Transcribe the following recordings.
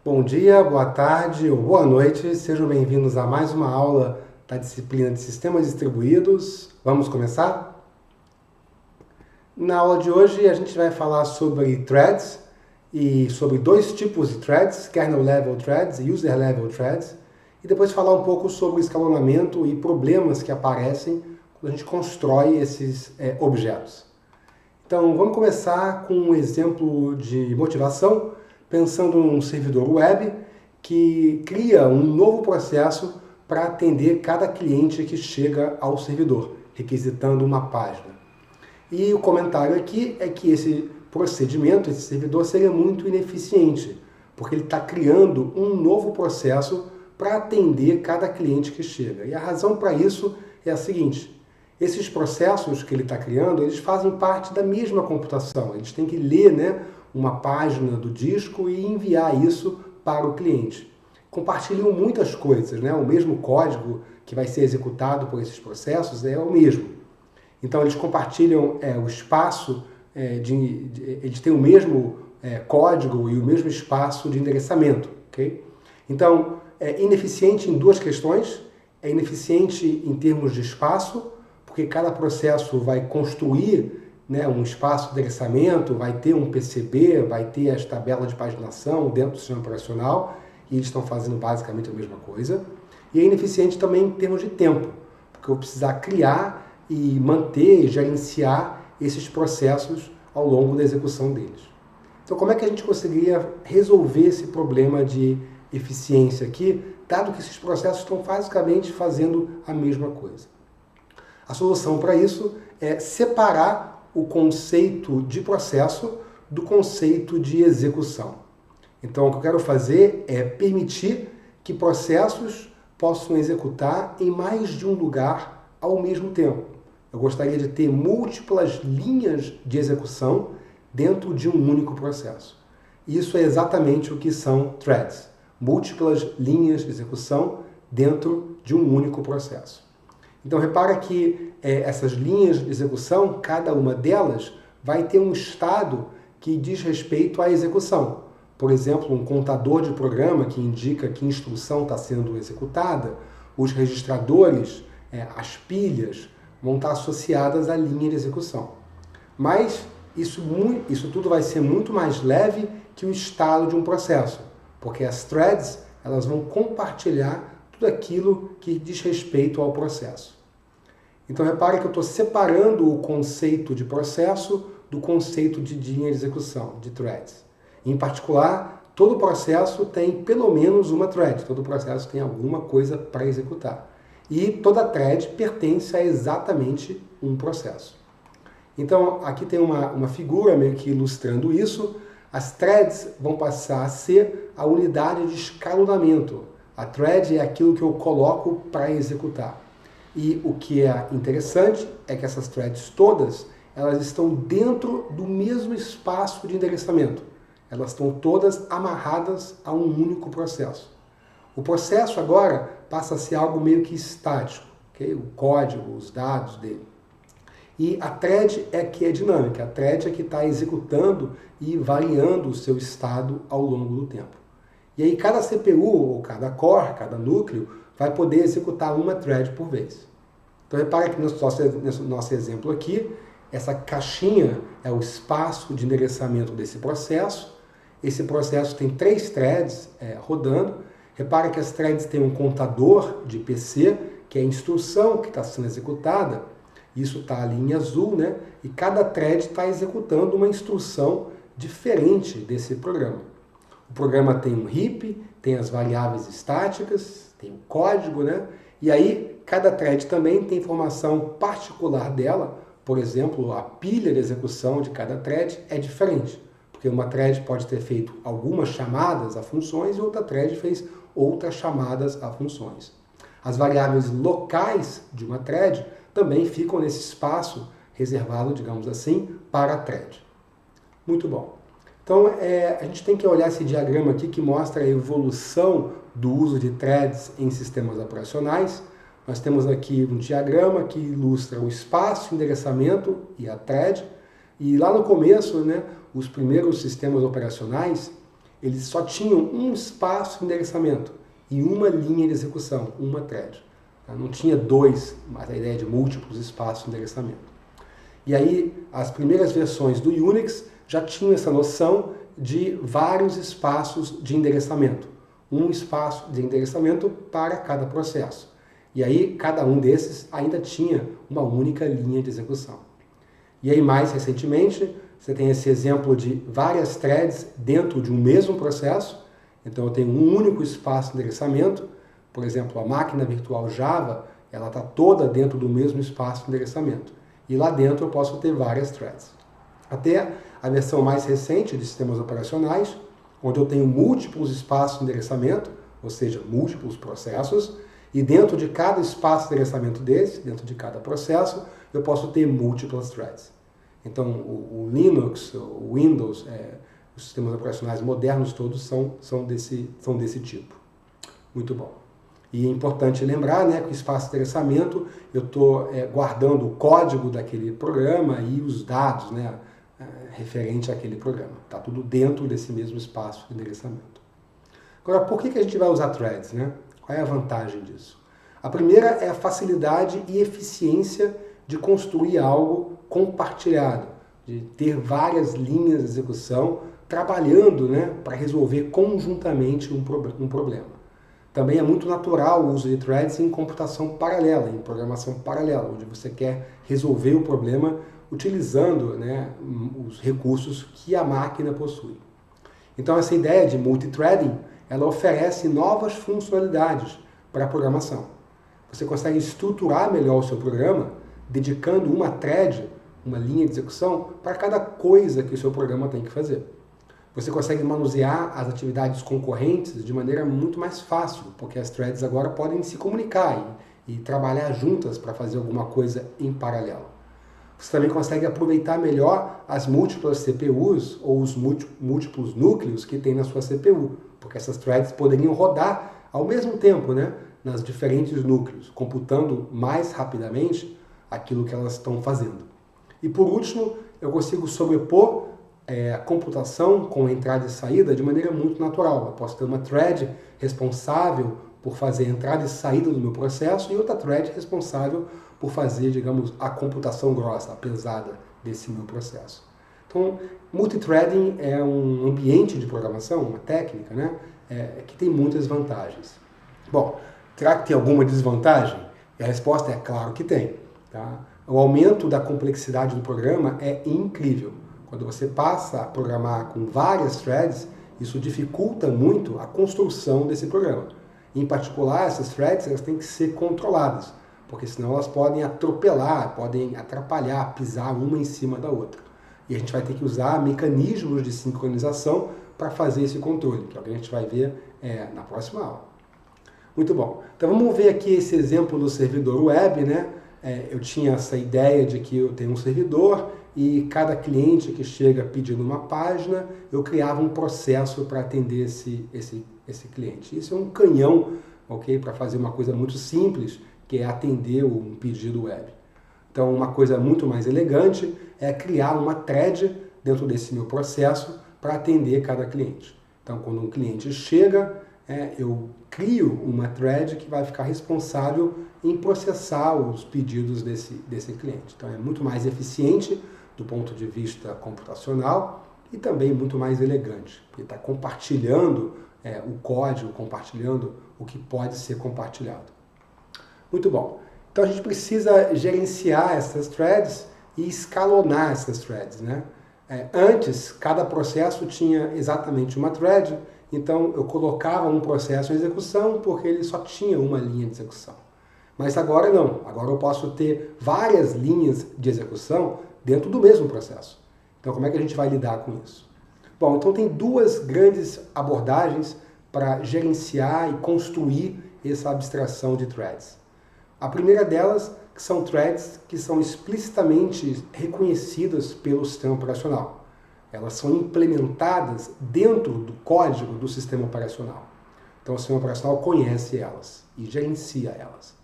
Bom dia, boa tarde ou boa noite, sejam bem-vindos a mais uma aula da disciplina de Sistemas Distribuídos. Vamos começar? Na aula de hoje a gente vai falar sobre threads e sobre dois tipos de threads, kernel level threads e user level threads, e depois falar um pouco sobre escalonamento e problemas que aparecem quando a gente constrói esses objetos. Então vamos começar com um exemplo de motivação, pensando num servidor web que cria um novo processo para atender cada cliente que chega ao servidor, requisitando uma página. E o comentário aqui é que esse procedimento, esse servidor, seria muito ineficiente, porque ele está criando um novo processo para atender cada cliente que chega. E a razão para isso é a seguinte: esses processos que ele está criando, eles fazem parte da mesma computação. Eles têm que ler, uma página do disco e enviar isso para o cliente. Compartilham muitas coisas, o mesmo código que vai ser executado por esses processos é o mesmo. Então eles compartilham o espaço, eles têm o mesmo código e o mesmo espaço de endereçamento. Okay? Então é ineficiente em duas questões: é ineficiente em termos de espaço, porque cada processo vai construir um espaço de endereçamento, vai ter um PCB, vai ter as tabelas de paginação dentro do sistema operacional, e eles estão fazendo basicamente a mesma coisa. E é ineficiente também em termos de tempo, porque eu vou precisar criar e manter, gerenciar esses processos ao longo da execução deles. Então, como é que a gente conseguiria resolver esse problema de eficiência aqui, dado que esses processos estão basicamente fazendo a mesma coisa? A solução para isso é separar o conceito de processo do conceito de execução. Então, o que eu quero fazer é permitir que processos possam executar em mais de um lugar ao mesmo tempo. Eu gostaria de ter múltiplas linhas de execução dentro de um único processo. Isso é exatamente o que são threads, múltiplas linhas de execução dentro de um único processo. Então, repara que essas linhas de execução, cada uma delas vai ter um estado que diz respeito à execução. Por exemplo, um contador de programa que indica que instrução está sendo executada, os registradores, as pilhas, vão estar associadas à linha de execução. Mas isso tudo vai ser muito mais leve que o estado de um processo, porque as threads elas vão compartilhar tudo aquilo que diz respeito ao processo. Então, repare que eu estou separando o conceito de processo do conceito de linha de execução, de threads. Em particular, todo processo tem pelo menos uma thread, todo processo tem alguma coisa para executar. E toda thread pertence a exatamente um processo. Então, aqui tem uma figura meio que ilustrando isso. As threads vão passar a ser a unidade de escalonamento. A thread é aquilo que eu coloco para executar. E o que é interessante é que essas threads todas, elas estão dentro do mesmo espaço de endereçamento. Elas estão todas amarradas a um único processo. O processo agora passa a ser algo meio que estático, okay? O código, os dados dele. E a thread é que é dinâmica, a thread é que está executando e variando o seu estado ao longo do tempo. E aí cada CPU, ou cada core, cada núcleo, vai poder executar uma thread por vez. Então repara que nesse nosso exemplo aqui, essa caixinha é o espaço de endereçamento desse processo. Esse processo tem 3 threads rodando. Repara que as threads têm um contador de PC, que é a instrução que está sendo executada. Isso está ali em azul, E cada thread está executando uma instrução diferente desse programa. O programa tem um heap, tem as variáveis estáticas, tem o código, E aí, cada thread também tem informação particular dela. Por exemplo, a pilha de execução de cada thread é diferente, porque uma thread pode ter feito algumas chamadas a funções e outra thread fez outras chamadas a funções. As variáveis locais de uma thread também ficam nesse espaço reservado, digamos assim, para a thread. Muito bom. Então, a gente tem que olhar esse diagrama aqui que mostra a evolução do uso de threads em sistemas operacionais. Nós temos aqui um diagrama que ilustra o espaço, o endereçamento e a thread. E lá no começo, os primeiros sistemas operacionais, eles só tinham um espaço de endereçamento e uma linha de execução, uma thread. Não tinha dois, mas a ideia de múltiplos espaços de endereçamento. E aí, as primeiras versões do Unix já tinham essa noção de vários espaços de endereçamento. Um espaço de endereçamento para cada processo. E aí, cada um desses ainda tinha uma única linha de execução. E aí, mais recentemente, você tem esse exemplo de várias threads dentro de um mesmo processo. Então, eu tenho um único espaço de endereçamento. Por exemplo, a máquina virtual Java, ela está toda dentro do mesmo espaço de endereçamento. E lá dentro eu posso ter várias threads. Até a versão mais recente de sistemas operacionais, onde eu tenho múltiplos espaços de endereçamento, ou seja, múltiplos processos, e dentro de cada espaço de endereçamento desse, dentro de cada processo, eu posso ter múltiplas threads. Então, o Linux, o Windows, os sistemas operacionais modernos todos são desse tipo. Muito bom. E é importante lembrar, né, que o espaço de endereçamento, eu estou guardando o código daquele programa e os dados, né, referente àquele programa. Está tudo dentro desse mesmo espaço de endereçamento. Agora, por que a gente vai usar threads, né? Qual é a vantagem disso? A primeira é a facilidade e eficiência de construir algo compartilhado, de ter várias linhas de execução trabalhando, né, para resolver conjuntamente um problema. Também é muito natural o uso de threads em computação paralela, em programação paralela, onde você quer resolver o problema utilizando, né, os recursos que a máquina possui. Então essa ideia de multithreading, ela oferece novas funcionalidades para a programação. Você consegue estruturar melhor o seu programa, dedicando uma thread, uma linha de execução, para cada coisa que o seu programa tem que fazer. Você consegue manusear as atividades concorrentes de maneira muito mais fácil, porque as threads agora podem se comunicar e trabalhar juntas para fazer alguma coisa em paralelo. Você também consegue aproveitar melhor as múltiplas CPUs ou os múltiplos núcleos que tem na sua CPU, porque essas threads poderiam rodar ao mesmo tempo, né, nas diferentes núcleos, computando mais rapidamente aquilo que elas estão fazendo. E por último, eu consigo sobrepor a computação com entrada e saída de maneira muito natural. Eu posso ter uma thread responsável por fazer a entrada e saída do meu processo e outra thread responsável por fazer, digamos, a computação grossa, a pesada desse meu processo. Então, multithreading é um ambiente de programação, uma técnica, né, que tem muitas vantagens. Bom, será que tem alguma desvantagem? E a resposta é claro que tem. Tá? O aumento da complexidade do programa é incrível. Quando você passa a programar com várias threads, isso dificulta muito a construção desse programa. Em particular, essas threads elas têm que ser controladas, porque senão elas podem atropelar, podem atrapalhar, pisar uma em cima da outra. E a gente vai ter que usar mecanismos de sincronização para fazer esse controle, que é o que a gente vai ver na próxima aula. Muito bom. Então vamos ver aqui esse exemplo do servidor web, né? Eu tinha essa ideia de que eu tenho um servidor e cada cliente que chega pedindo uma página, eu criava um processo para atender esse cliente. Isso é um canhão, ok? Para fazer uma coisa muito simples, que é atender um pedido web. Então, uma coisa muito mais elegante é criar uma thread dentro desse meu processo para atender cada cliente. Então, quando um cliente chega, eu crio uma thread que vai ficar responsável em processar os pedidos desse cliente. Então, é muito mais eficiente do ponto de vista computacional e também muito mais elegante, porque está compartilhando o código, compartilhando o que pode ser compartilhado. Muito bom. Então a gente precisa gerenciar essas threads e escalonar essas threads, né? Antes, cada processo tinha exatamente uma thread, então eu colocava um processo em execução porque ele só tinha uma linha de execução. Mas agora não, agora eu posso ter várias linhas de execução dentro do mesmo processo. Então como é que a gente vai lidar com isso? Bom, então tem duas grandes abordagens para gerenciar e construir essa abstração de threads. A primeira delas que são threads que são explicitamente reconhecidas pelo sistema operacional. Elas são implementadas dentro do código do sistema operacional. Então o sistema operacional conhece elas e gerencia elas.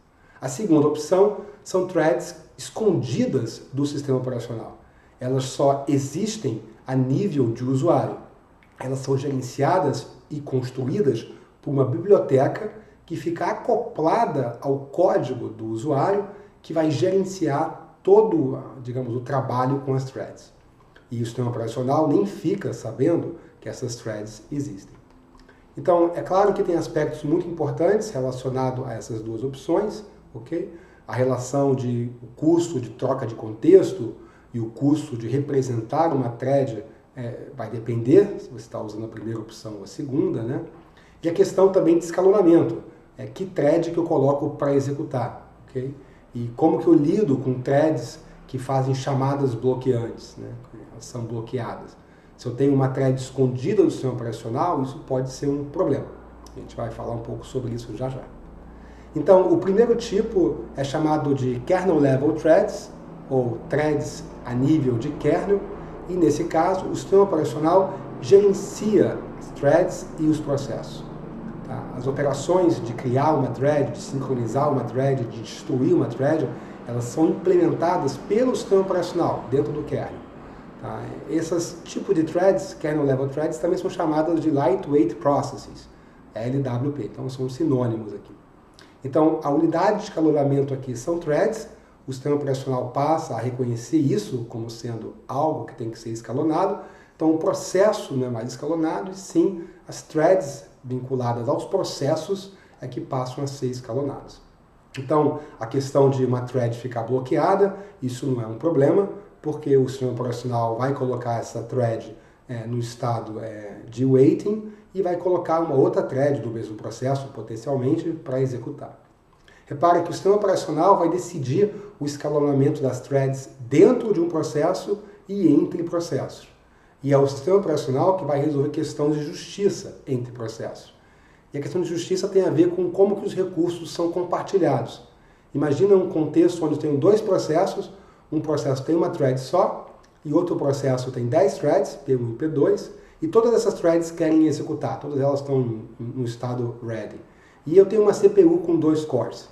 A segunda opção são threads escondidas do sistema operacional. Elas só existem a nível de usuário. elas são gerenciadas e construídas por uma biblioteca que fica acoplada ao código do usuário, que vai gerenciar todo, digamos, o trabalho com as threads. E o sistema operacional nem fica sabendo que essas threads existem. Então, é claro que tem aspectos muito importantes relacionados a essas duas opções, ok? A relação de o custo de troca de contexto e o custo de representar uma thread vai depender se você está usando a primeira opção ou a segunda, né? E a questão também de escalonamento, que thread que eu coloco para executar, ok? E como que eu lido com threads que fazem chamadas bloqueantes, né? Elas são bloqueadas. Se eu tenho uma thread escondida do sistema operacional, isso pode ser um problema. A gente vai falar um pouco sobre isso já já. Então, o primeiro tipo é chamado de kernel level threads, ou threads a nível de kernel, e nesse caso, o sistema operacional gerencia as threads e os processos. Tá? As operações de criar uma thread, de sincronizar uma thread, de destruir uma thread, elas são implementadas pelo sistema operacional dentro do kernel. Tá? Esses tipos de threads, kernel level threads, também são chamadas de lightweight processes, LWP, então são sinônimos aqui. Então, a unidade de escalonamento aqui são threads, o sistema operacional passa a reconhecer isso como sendo algo que tem que ser escalonado, então o processo não é mais escalonado, e sim as threads vinculadas aos processos é que passam a ser escalonadas. Então, a questão de uma thread ficar bloqueada, isso não é um problema, porque o sistema operacional vai colocar essa thread no estado de waiting e vai colocar uma outra thread do mesmo processo, potencialmente, para executar. Repare que o sistema operacional vai decidir o escalonamento das threads dentro de um processo e entre processos. E é o sistema operacional que vai resolver questões de justiça entre processos. E a questão de justiça tem a ver com como que os recursos são compartilhados. Imagina um contexto onde eu tenho dois processos, um processo tem uma thread só, e outro processo tem 10 threads, P1 e P2, e todas essas threads querem executar, todas elas estão no estado ready. E eu tenho uma CPU com 2 cores.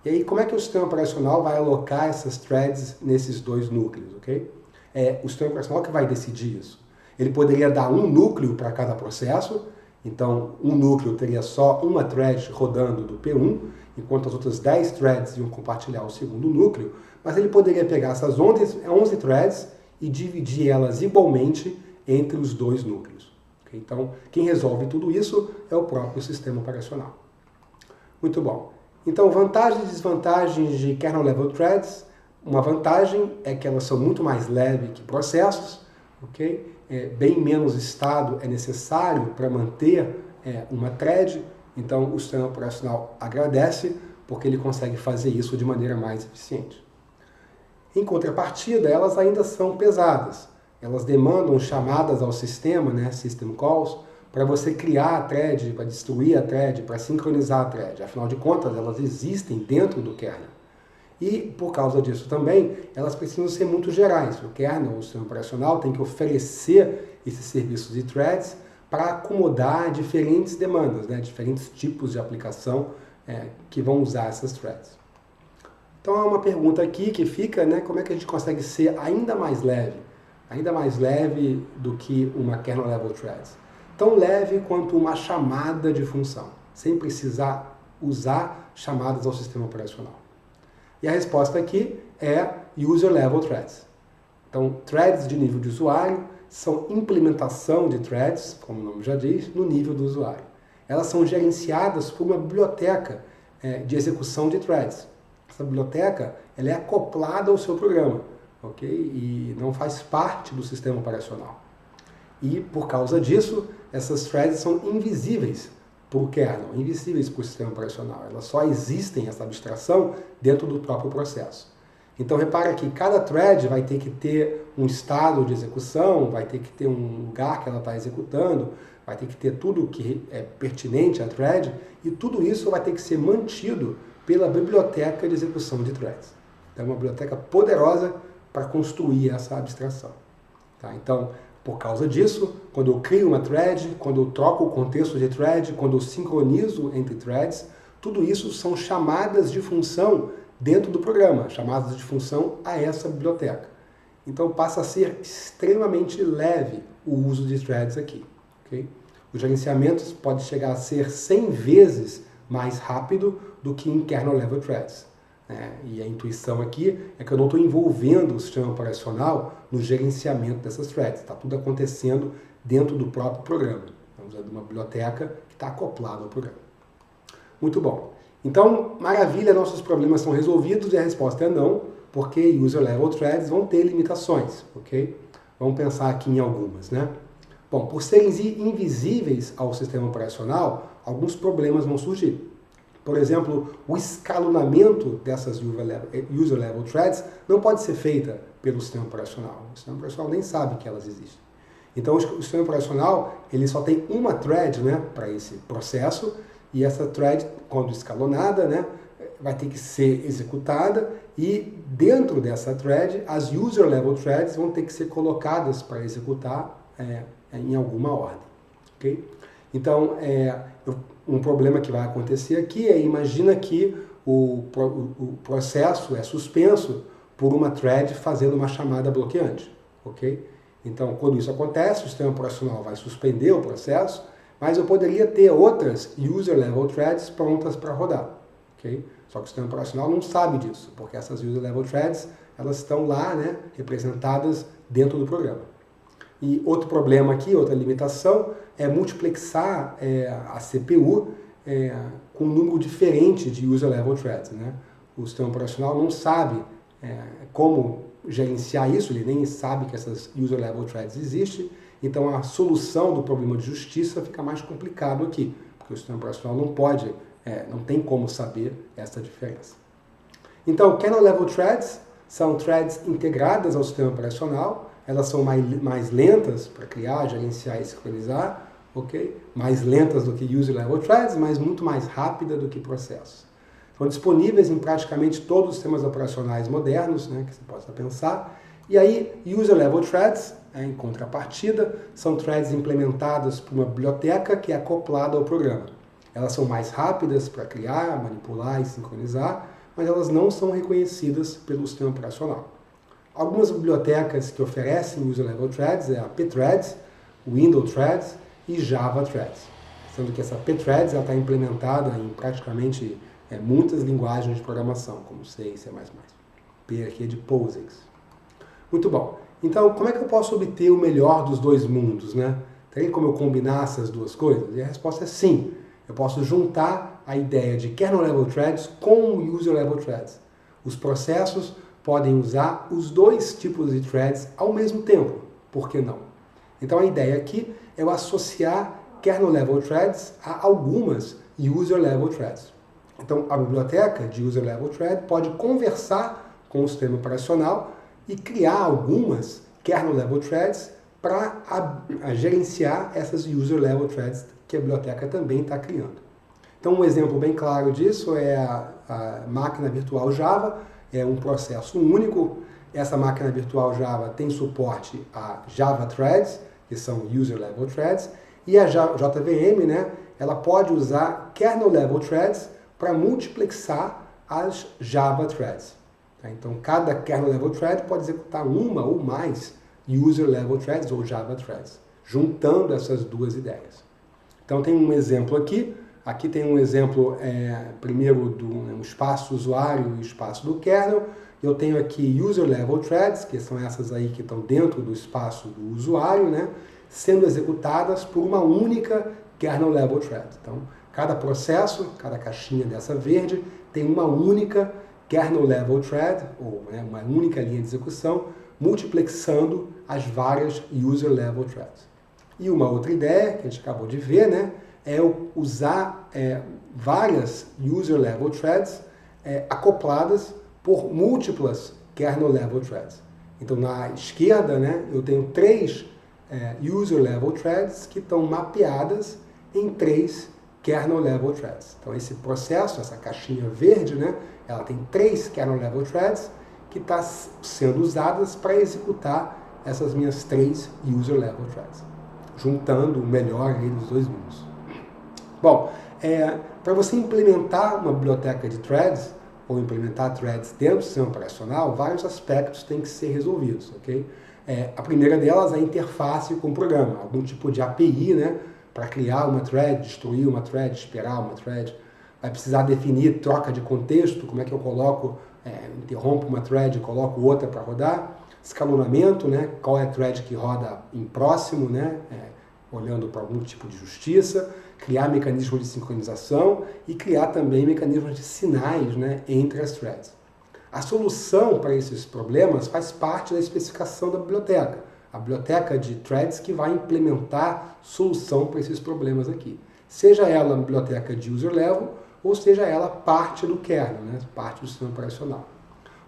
E aí, como é que o sistema operacional vai alocar essas threads nesses dois núcleos, ok? É o sistema operacional que vai decidir isso. Ele poderia dar um núcleo para cada processo, então um núcleo teria só uma thread rodando do P1, enquanto as outras 10 threads iam compartilhar o segundo núcleo, mas ele poderia pegar essas 11 threads e dividir elas igualmente entre os dois núcleos. Okay? Então, quem resolve tudo isso é o próprio sistema operacional. Muito bom. Então, vantagens e desvantagens de kernel level threads. Uma vantagem é que elas são muito mais leves que processos, ok? Bem menos estado é necessário para manter uma thread, então o sistema operacional agradece porque ele consegue fazer isso de maneira mais eficiente. Em contrapartida, elas ainda são pesadas. Elas demandam chamadas ao sistema, né, system calls, para você criar a thread, para destruir a thread, para sincronizar a thread. Afinal de contas, elas existem dentro do kernel. E, por causa disso também, elas precisam ser muito gerais. O kernel, o sistema operacional, tem que oferecer esses serviços de threads para acomodar diferentes demandas, né, diferentes tipos de aplicação que vão usar essas threads. Então, há uma pergunta aqui que fica, né, como é que a gente consegue ser ainda mais leve do que uma kernel level threads? Tão leve quanto uma chamada de função, sem precisar usar chamadas ao sistema operacional. E a resposta aqui é User Level Threads. Então, threads de nível de usuário são implementação de threads, como o nome já diz, no nível do usuário. Elas são gerenciadas por uma biblioteca de execução de threads. Essa biblioteca ela é acoplada ao seu programa, ok? E não faz parte do sistema operacional. E, por causa disso, essas threads são invisíveis para o kernel, invisíveis para o sistema operacional. Elas só existem, essa abstração, dentro do próprio processo. Então, repara que cada thread vai ter que ter um estado de execução, vai ter que ter um lugar que ela está executando, vai ter que ter tudo que é pertinente à thread, e tudo isso vai ter que ser mantido pela biblioteca de execução de threads. Então, é uma biblioteca poderosa para construir essa abstração. Tá? Então, por causa disso, quando eu crio uma thread, quando eu troco o contexto de thread, quando eu sincronizo entre threads, tudo isso são chamadas de função dentro do programa, chamadas de função a essa biblioteca. Então passa a ser extremamente leve o uso de threads aqui. Okay? ok? O gerenciamento pode chegar a ser 100 vezes mais rápido do que em kernel level threads. E a intuição aqui é que eu não estou envolvendo o sistema operacional no gerenciamento dessas threads. Está tudo acontecendo dentro do próprio programa. Estamos usando uma biblioteca que está acoplada ao programa. Muito bom. Então, maravilha, nossos problemas são resolvidos e a resposta é não, porque user level threads vão ter limitações, ok? Vamos pensar aqui em algumas, né? Bom, por serem invisíveis ao sistema operacional, alguns problemas vão surgir. Por exemplo, o escalonamento dessas user level threads não pode ser feita pelo sistema operacional. O sistema operacional nem sabe que elas existem. Então, o sistema operacional ele só tem uma thread, né, para esse processo, e essa thread, quando escalonada, né, vai ter que ser executada, e dentro dessa thread, as user level threads vão ter que ser colocadas para executar em alguma ordem. Okay? Então, um problema que vai acontecer aqui imagina que o processo é suspenso por uma thread fazendo uma chamada bloqueante. Okay? Então, quando isso acontece, o sistema operacional vai suspender o processo, mas eu poderia ter outras user level threads prontas para rodar. Okay? Só que o sistema operacional não sabe disso, porque essas user level threads elas estão lá, né, representadas dentro do programa. E outro problema aqui, outra limitação, é multiplexar a CPU com um número diferente de user level threads. Né? O sistema operacional não sabe como gerenciar isso, ele nem sabe que essas user level threads existem, então a solução do problema de justiça fica mais complicado aqui, porque o sistema operacional não pode, não tem como saber essa diferença. Então, kernel level threads são threads integradas ao sistema operacional, elas são mais lentas para criar, gerenciar e sincronizar, ok? Mais lentas do que user level threads, mas muito mais rápida do que processos. São disponíveis em praticamente todos os sistemas operacionais modernos, né, que você possa pensar. E aí, user level threads, em contrapartida, são threads implementadas por uma biblioteca que é acoplada ao programa. Elas são mais rápidas para criar, manipular e sincronizar, mas elas não são reconhecidas pelo sistema operacional. Algumas bibliotecas que oferecem user level threads é a pthreads, window threads e java threads. Sendo que essa pthreads está implementada em praticamente muitas linguagens de programação, como C e C++. P aqui é de POSIX. Muito bom. Então, como é que eu posso obter o melhor dos dois mundos, né? Tem como eu combinar essas duas coisas? E a resposta é sim. Eu posso juntar a ideia de kernel level threads com user level threads. Os processos podem usar os dois tipos de threads ao mesmo tempo. Por que não? Então a ideia aqui é eu associar kernel level threads a algumas user level threads. Então a biblioteca de user level thread pode conversar com o sistema operacional e criar algumas kernel level threads para gerenciar essas user level threads que a biblioteca também está criando. Então um exemplo bem claro disso é a máquina virtual Java, é um processo único. Essa máquina virtual Java tem suporte a Java Threads, que são User Level Threads, e a JVM, né, ela pode usar Kernel Level Threads para multiplexar as Java Threads. Então, cada Kernel Level Thread pode executar uma ou mais User Level Threads ou Java Threads, juntando essas duas ideias. Então, tem um exemplo aqui. Aqui tem um exemplo, primeiro, do espaço usuário e espaço do kernel. Eu tenho aqui User Level Threads, que são essas aí que estão dentro do espaço do usuário, né, sendo executadas por uma única Kernel Level Thread. Então, cada processo, cada caixinha dessa verde, tem uma única Kernel Level Thread, ou uma única linha de execução, multiplexando as várias User Level Threads. E uma outra ideia, que a gente acabou de ver, né, é usar várias User Level Threads acopladas por múltiplas Kernel Level Threads. Então, na esquerda, né, eu tenho 3 User Level Threads que estão mapeadas em 3 Kernel Level Threads. Então, esse processo, essa caixinha verde, né, ela tem 3 Kernel Level Threads que estão sendo usadas para executar essas minhas 3 User Level Threads, juntando o melhor aí dos dois mundos. Bom, para você implementar uma biblioteca de threads, ou implementar threads dentro do sistema operacional, vários aspectos têm que ser resolvidos, ok? A primeira delas é a interface com o programa, algum tipo de API, né, para criar uma thread, destruir uma thread, esperar uma thread. Vai precisar definir troca de contexto, como é que eu coloco, interrompo uma thread e coloco outra para rodar. Escalonamento, né, qual é a thread que roda em próximo, né, olhando para algum tipo de justiça. Criar mecanismos de sincronização e criar também mecanismos de sinais, né, entre as threads. A solução para esses problemas faz parte da especificação da biblioteca. A biblioteca de threads que vai implementar solução para esses problemas aqui. Seja ela a biblioteca de user level ou seja ela parte do kernel, né, parte do sistema operacional.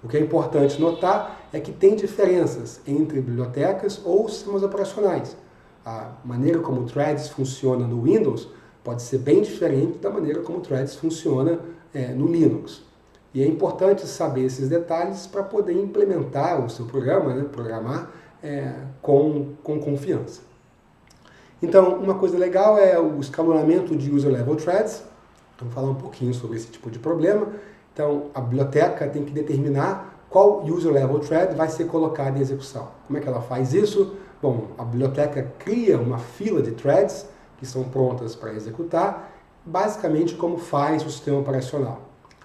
O que é importante notar é que tem diferenças entre bibliotecas ou sistemas operacionais. A maneira como o threads funciona no Windows pode ser bem diferente da maneira como o threads funciona no Linux. E é importante saber esses detalhes para poder implementar o seu programa, né, programar com confiança. Então, uma coisa legal é o escalonamento de user level threads. Vamos falar um pouquinho sobre esse tipo de problema. Então, a biblioteca tem que determinar qual user level thread vai ser colocado em execução. Como é que ela faz isso? Bom, a biblioteca cria uma fila de threads que são prontas para executar, basicamente como faz o sistema operacional.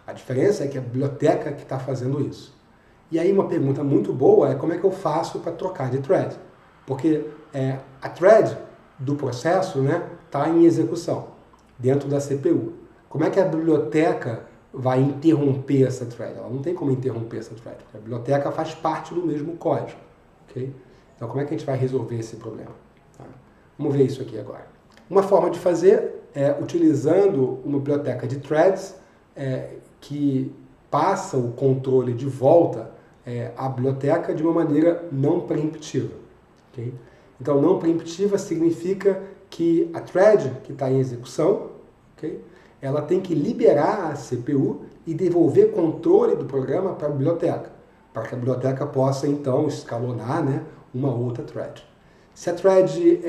A diferença é que é a biblioteca que está fazendo isso. E aí uma pergunta muito boa é como é que eu faço para trocar de thread? Porque a thread do processo está em execução, dentro da CPU. Como é que a biblioteca vai interromper essa thread? Ela não tem como interromper essa thread, porque a biblioteca faz parte do mesmo código. Okay? Então como é que a gente vai resolver esse problema? Tá? Vamos ver isso aqui agora. Uma forma de fazer é utilizando uma biblioteca de threads que passa o controle de volta à biblioteca de uma maneira não preemptiva. Okay? Então, não preemptiva significa que a thread que está em execução, okay, ela tem que liberar a CPU e devolver controle do programa para a biblioteca, para que a biblioteca possa, então, escalonar, né, uma outra thread. Se a thread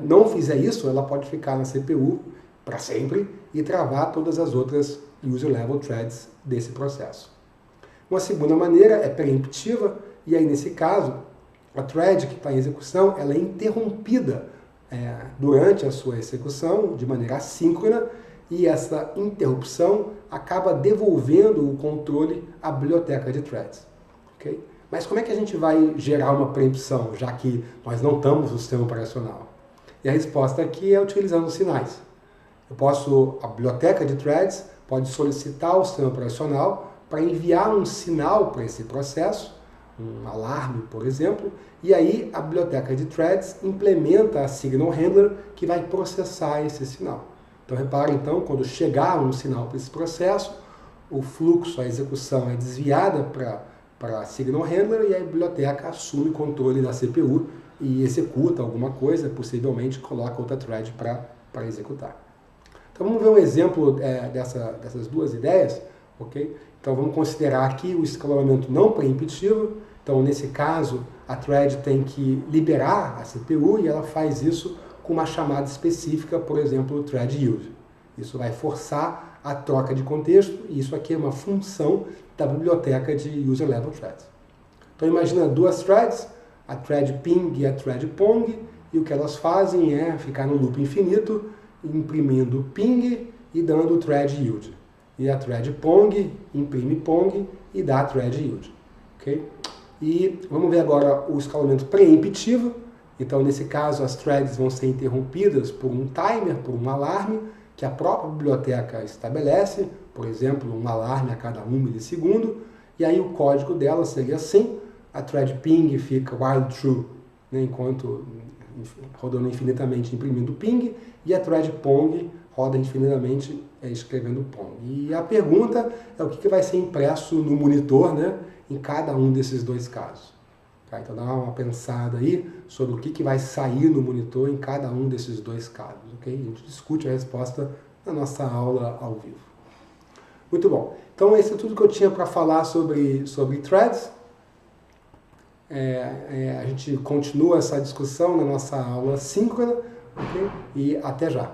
não fizer isso, ela pode ficar na CPU para sempre e travar todas as outras user level threads desse processo. Uma segunda maneira é preemptiva, e aí nesse caso, a thread que está em execução ela é interrompida durante a sua execução de maneira assíncrona, e essa interrupção acaba devolvendo o controle à biblioteca de threads. Okay? Mas como é que a gente vai gerar uma preempção, já que nós não estamos no sistema operacional? E a resposta aqui é utilizando sinais. A biblioteca de threads pode solicitar ao sistema operacional para enviar um sinal para esse processo, um alarme, por exemplo, e aí a biblioteca de threads implementa a signal handler que vai processar esse sinal. Então repare então, quando chegar um sinal para esse processo, o fluxo, a execução é desviada para a signal handler e a biblioteca assume o controle da CPU e executa alguma coisa, possivelmente coloca outra thread para executar. Então vamos ver um exemplo dessas duas ideias, ok? Então vamos considerar aqui o escalonamento não preemptivo. Então nesse caso a thread tem que liberar a CPU e ela faz isso com uma chamada específica, por exemplo, thread use. Isso vai forçar a troca de contexto e isso aqui é uma função da biblioteca de user level threads. Então imagina duas threads, a thread ping e a thread pong, e o que elas fazem é ficar no loop infinito, imprimindo ping e dando thread yield. E a thread pong imprime pong e dá thread yield. Okay? E vamos ver agora o escalonamento preemptivo. Então, nesse caso, as threads vão ser interrompidas por um timer, por um alarme, que a própria biblioteca estabelece, por exemplo, um alarme a cada 1 milissegundo, e aí o código dela seria assim: a thread ping fica while true, né, enquanto rodando infinitamente imprimindo ping, e a thread pong roda infinitamente escrevendo pong. E a pergunta é o que vai ser impresso no monitor, né, em cada um desses dois casos. Tá? Então dá uma pensada aí sobre o que vai sair no monitor em cada um desses dois casos. Okay? A gente discute a resposta na nossa aula ao vivo. Muito bom. Então esse é tudo que eu tinha para falar sobre threads. A gente continua essa discussão na nossa aula síncrona, okay? E até já.